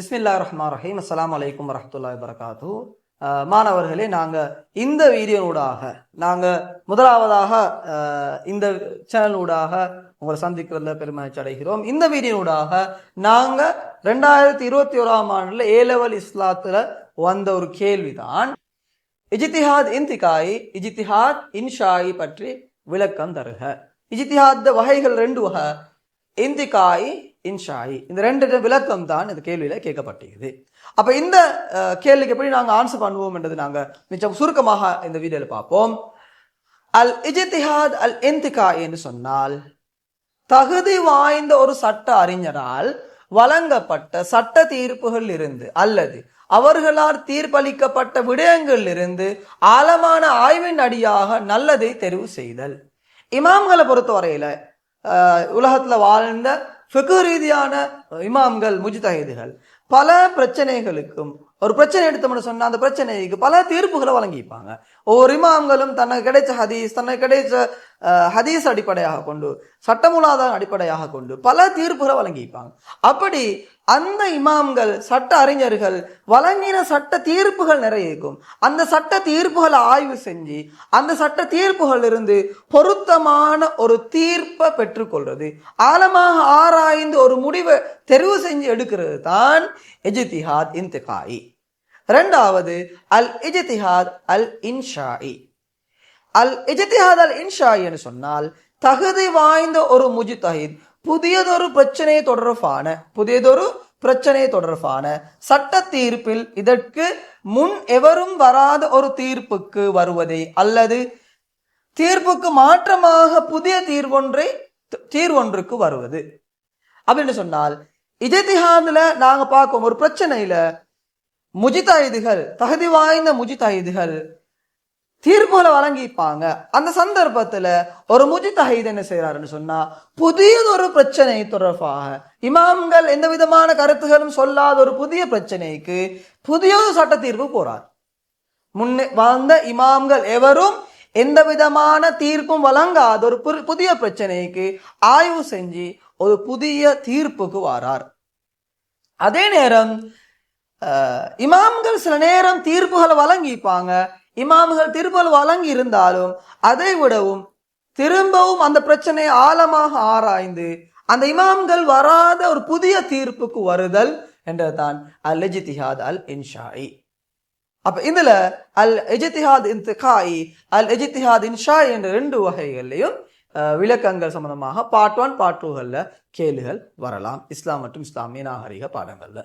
பிஸ்மில்லாஹிர் ரஹ்மானிர் ரஹீம். அஸ்ஸலாமு அலைக்கும் வரஹ்மத்துல்லாஹி வபரகாத்துஹு. மாணவர்களே, இந்த வீடியோனூடாக முதலாவதாக இந்த சேனலூடாக உங்களை சந்திக்கிறதுல பெருமகிழ்ச்சி அடைகிறோம். இந்த வீடியோனூடாக 2021ஆம் ஆண்டுல ஏலெவல் இஸ்லாத்துல வந்த ஒரு கேள்விதான் இஜ்திஹாத் இன்திகாயி இஜ்திஹாத் இன்ஷாயி பற்றி விளக்கம் தருக. இஜ்திஹாத் வகைகள் 2 வகை, இன்திகாயி இன்ஷாயி. இந்த 2 விளக்கம் தான் இந்த கேள்வியில கேட்கப்பட்டிருக்குது. அப்ப இந்த கேள்விக்கு எப்படி நாங்க ஆன்சர் பண்ணுவோம் என்றது நாங்க மிச்சம் சுருக்கமாக இந்த வீடியோல பார்ப்போம். அல் இஜ்திஹாத் அல் இன்திகாயி என்று சொன்னால், தகுதி வாய்ந்த ஒரு சட்ட அறிஞரால் வழங்கப்பட்ட சட்ட தீர்ப்புகள் இருந்து அல்லது அவர்களால் தீர்ப்பளிக்கப்பட்ட விடயங்களில் இருந்து ஆழமான ஆய்வின் அடியாக நல்லதை தெரிவு செய்தல். இமாம்களை பொறுத்தவரையில உலகத்துல வாழ்ந்த ஃபிக்ஹ் ரீதியான இமாம்கள், முஜ்தஹிதுகள் பல பிரச்சனைகளுக்கும் ஒரு பிரச்சனை எடுத்தோம்னு சொன்னா அந்த பிரச்சனைக்கு பல தீர்ப்புகளை வழங்கிப்பாங்க. ஒவ்வொரு இமாம்களும் தனக்கு கிடைச்ச ஹதீஸ் அடிப்படையாக கொண்டு, சட்டமூலாதாரம் அடிப்படையாக கொண்டு பல தீர்ப்புகளை வழங்கிப்பாங்க. அப்படி அந்த இமாம்கள், சட்ட அறிஞர்கள் வழங்கின சட்ட தீர்ப்புகள் நிறைய இருக்கும். அந்த சட்ட தீர்ப்புகளை ஆய்வு செஞ்சு அந்த சட்ட தீர்ப்புகள் இருந்து பொருத்தமான ஒரு தீர்ப்பை பெற்றுக்கொள்றது, ஆழமாக ஆராய்ந்து ஒரு முடிவை தெரிவு செஞ்சு எடுக்கிறது தான் இஜ்திஹாத் இன்திகாயி. இரண்டாவது அல் இஜ்திஹாத் அல் இன்ஷாயி. அல் இஜ்திஹாத் அல் இன்ஷாயி என்று சொன்னால், தகுதி வாய்ந்த ஒரு முஜ்தஹித் புதியதொரு பிரச்சனை தொடர்பான சட்ட தீர்ப்பில் இதற்கு முன் எவரும் வராத ஒரு தீர்ப்புக்கு வருவதை அல்லது தீர்ப்புக்கு மாற்றமாக புதிய தீர்வொன்றுக்கு வருவது அப்படின்னு சொன்னால், இஜ்திஹாத்ல நாங்க பார்க்கும் ஒரு பிரச்சனையில முஜ்தஹிதுகள், தகுதி வாய்ந்த முஜ்தஹிதுகள் தீர்ப்புகளை வழங்கிப்பாங்க. அந்த சந்தர்ப்பத்துல ஒரு முஜ்தஹித் என்ன செய்யறாருன்னு சொன்னா, புதியதொரு பிரச்சனை தொடர்பாக இமாம்கள் எந்த விதமான கருத்துகளும் சொல்லாத ஒரு புதிய பிரச்சனைக்கு புதியொரு சட்ட தீர்ப்பு போறார். முன்னே வாழ்ந்த இமாம்கள் எவரும் எந்த விதமான தீர்ப்பும் வழங்காத ஒரு புதிய பிரச்சனைக்கு ஆய்வு செஞ்சு ஒரு புதிய தீர்ப்புக்கு வாரார். அதே நேரம் இமாம்கள் சில நேரம் தீர்ப்புகளை வழங்கிப்பாங்க. இமாம்கள் தீர்ப்புகள் வழங்கி இருந்தாலும் அதை விடவும் திரும்பவும் அந்த பிரச்சனையை ஆழமாக ஆராய்ந்து அந்த இமாம்கள் வராத ஒரு புதிய தீர்ப்புக்கு வருதல் என்றதுதான் அல் இஜ்திஹாத் அல் இன்ஷாயி. அப்ப இதுல அல் இஜ்திஹாத் இன்திகாயி, அல் இஜ்திஹாத் இன்ஷாயி என்ற 2 வகைகள்லையும் விளக்கங்கள் சம்பந்தமாக பார்ட் 1 பார்ட் 2 கேள்விகள் வரலாம், இஸ்லாம் மற்றும் இஸ்லாமிய நாகரிக பாடங்கள்ல.